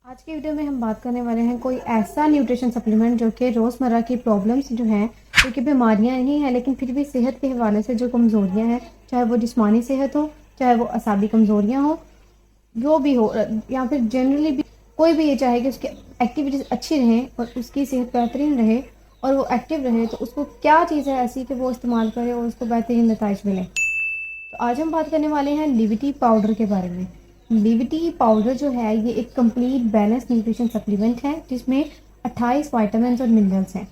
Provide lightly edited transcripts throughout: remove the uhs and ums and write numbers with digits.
आज की वीडियो में हम बात करने वाले हैं कोई ऐसा न्यूट्रिशन सप्लीमेंट जो कि रोज़मर्रा की प्रॉब्लम्स जो हैं, क्योंकि बीमारियां नहीं हैं लेकिन फिर भी सेहत के हवाले से जो कमज़ोरियां हैं, चाहे वो जिस्मानी सेहत हो, चाहे वो असाबी कमज़ोरियां हो, जो भी हो, या फिर जनरली भी कोई भी ये चाहे कि उसकी एक्टिविटीज़ अच्छी रहें और उसकी सेहत बेहतरीन रहे और वो एक्टिव रहे, तो उसको क्या चीज़ है ऐसी कि वो इस्तेमाल करे और उसको बेहतरीन नताइज मिले। तो आज हम बात करने वाले हैं लिविटी पाउडर के बारे में। लिविटी पाउडर जो है ये एक कंप्लीट बैलेंस न्यूट्रिशन सप्लीमेंट है जिसमें 28 विटामिन और मिनरल्स हैं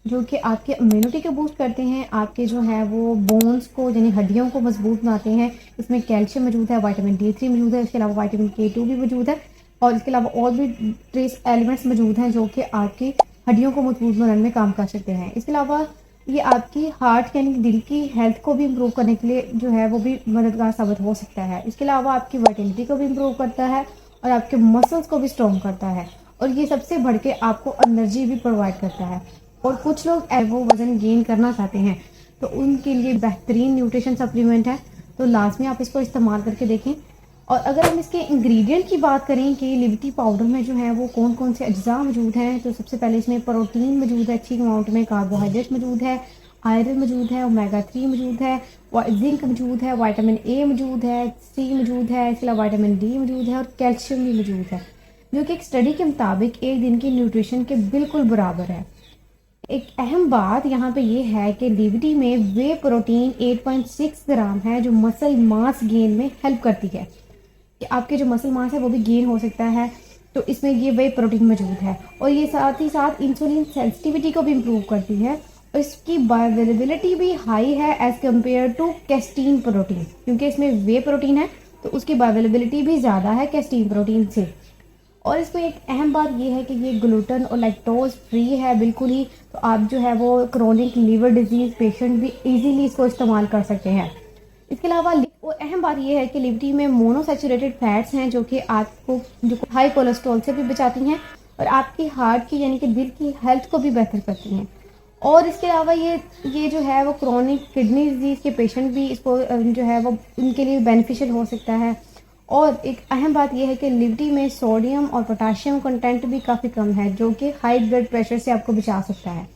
जो कि आपके इम्यूनिटी को बूस्ट करते हैं, आपके जो है वो बोन्स को यानी हड्डियों को मजबूत बनाते हैं। इसमें कैल्शियम मौजूद है, विटामिन D3 मौजूद है, इसके अलावा विटामिन K2 भी मौजूद है और इसके अलावा और भी ट्रेस एलिमेंट्स मौजूद हैं जो कि आपकी हड्डियों को मजबूत बनाने में काम कर सकते हैं। इसके अलावा ये आपकी हार्ट यानी दिल की हेल्थ को भी इम्प्रूव करने के लिए जो है वो भी मददगार साबित हो सकता है। इसके अलावा आपकी वर्टिलिटी को भी इम्प्रूव करता है और आपके मसल्स को भी स्ट्रॉन्ग करता है और ये सबसे बढ़ के आपको एनर्जी भी प्रोवाइड करता है। और कुछ लोग वो वज़न गेन करना चाहते हैं तो उनके लिए बेहतरीन न्यूट्रिशन सप्लीमेंट है, तो लाजमी आप इसको इस्तेमाल करके देखें। और अगर हम इसके इंग्रेडिएंट की बात करें कि लिविटी पाउडर में जो है वो कौन कौन से अज्जा मौजूद हैं, तो सबसे पहले इसमें प्रोटीन मौजूद है अच्छी अमाउंट में, कार्बोहाइड्रेट मौजूद है, आयरन मौजूद है, ओमेगा 3 मौजूद है, जिंक मौजूद है, विटामिन A मौजूद है, C मौजूद है, इसके अलावा विटामिन D मौजूद है और कैल्शियम भी मौजूद है, जो कि एक स्टडी के मुताबिक एक दिन की न्यूट्रिशन के बिल्कुल बराबर है। एक अहम बात यहाँ पे ये है कि लिविटी में वे प्रोटीन 8.6 ग्राम है जो मसल मास गेन में हेल्प करती है कि आपके जो मसल मास है वो भी गेन हो सकता है, तो इसमें ये वे प्रोटीन मौजूद है। और ये साथ ही साथ इंसुलिन सेंसिटिविटी को भी इम्प्रूव करती है और इसकी बायोअवेलेबिलिटी भी हाई है एज कम्पेयर टू कैस्टीन प्रोटीन, क्योंकि इसमें वे प्रोटीन है तो उसकी बायोअवेलेबिलिटी भी ज़्यादा है कैस्टीन प्रोटीन से। और इसमें एक अहम बात यह है कि ये ग्लूटेन और लैक्टोज फ्री है बिल्कुल ही, तो आप जो है वो क्रोनिक लीवर डिजीज पेशेंट भी इजीली इसको इस्तेमाल कर सकते हैं। इसके अलावा और अहम बात यह है कि लिविटी में मोनोसैचुरेटेड फैट्स हैं जो कि आपको जो हाई कोलेस्ट्रॉल से भी बचाती हैं और आपकी हार्ट की यानी कि दिल की हेल्थ को भी बेहतर करती हैं। और इसके अलावा ये जो है वो क्रोनिक किडनी डिजीज के पेशेंट भी इसको जो है वो उनके लिए बेनिफिशियल हो सकता है। और एक अहम बात यह है कि लिविटी में सोडियम और पोटाशियम कंटेंट भी काफ़ी कम है जो कि हाई ब्लड प्रेशर से आपको बचा सकता है।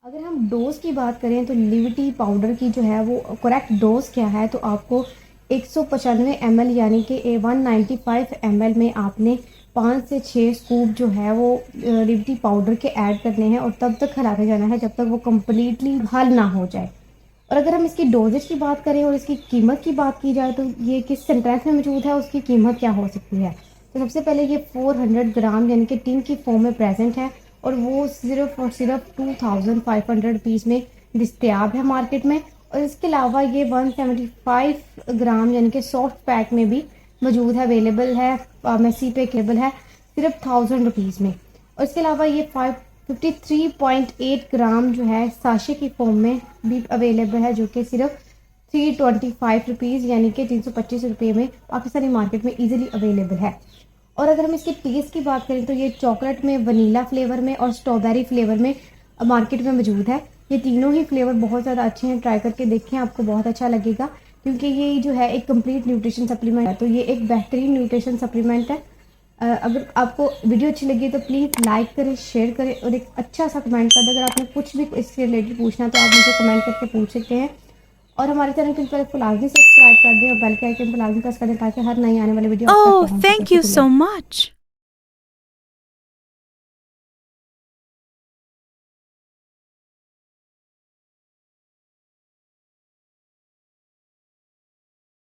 अगर हम डोज की बात करें तो लिविटी पाउडर की जो है वो करेक्ट डोज क्या है, तो आपको 195 ml यानी कि 195 ml में आपने 5 से 6 स्कूप जो है वो लिविटी पाउडर के ऐड करने हैं और तब तक खिलाते जाना है जब तक वो कम्प्लीटली हल ना हो जाए। और अगर हम इसकी डोजेज की बात करें और इसकी कीमत की बात की जाए तो ये किस सेंटेंस में मौजूद है, उसकी कीमत क्या हो सकती है। तो सबसे पहले ये 400 ग्राम यानी कि टिन की फॉर्म में प्रेजेंट है और वो सिर्फ और सिर्फ 2500 रुपीज़ में दस्तियाब है मार्केट में। और इसके अलावा ये 175 ग्राम यानी कि सॉफ्ट पैक में भी मौजूद है, अवेलेबल है, फार्मेसी पे अवेलेबल है सिर्फ 1000 रुपीज़ में। और इसके अलावा ये 53.8 ग्राम जो है साशे की फॉर्म में भी अवेलेबल है जो कि सिर्फ 325 रुपीज़ यानी कि 325 रुपये में पाकिस्तानी मार्केट में इजीली अवेलेबल है। और अगर हम इसके टेस्ट की बात करें तो ये चॉकलेट में, वनीला फ्लेवर में और स्ट्रॉबेरी फ्लेवर में मार्केट में मौजूद है। ये तीनों ही फ्लेवर बहुत ज़्यादा अच्छे हैं, ट्राई करके देखें, आपको बहुत अच्छा लगेगा क्योंकि ये जो है एक कंप्लीट न्यूट्रिशन सप्लीमेंट है, तो ये एक बेहतरीन न्यूट्रिशन सप्लीमेंट है। अगर आपको वीडियो अच्छी लगी तो प्लीज़ लाइक करें, शेयर करें और एक अच्छा सा कमेंट कर दें। अगर आपने कुछ भी इससे रिलेटेड पूछना तो आप मुझे कमेंट करके पूछ सकते हैं। और हमारे चैनल को लाजमी सब्सक्राइब कर दें और बेल के आइकन पर लाजमी प्रेस कर दें ताकि हर नई आने वाली वीडियो आप तक Oh, पहुंच thank you सके। so much.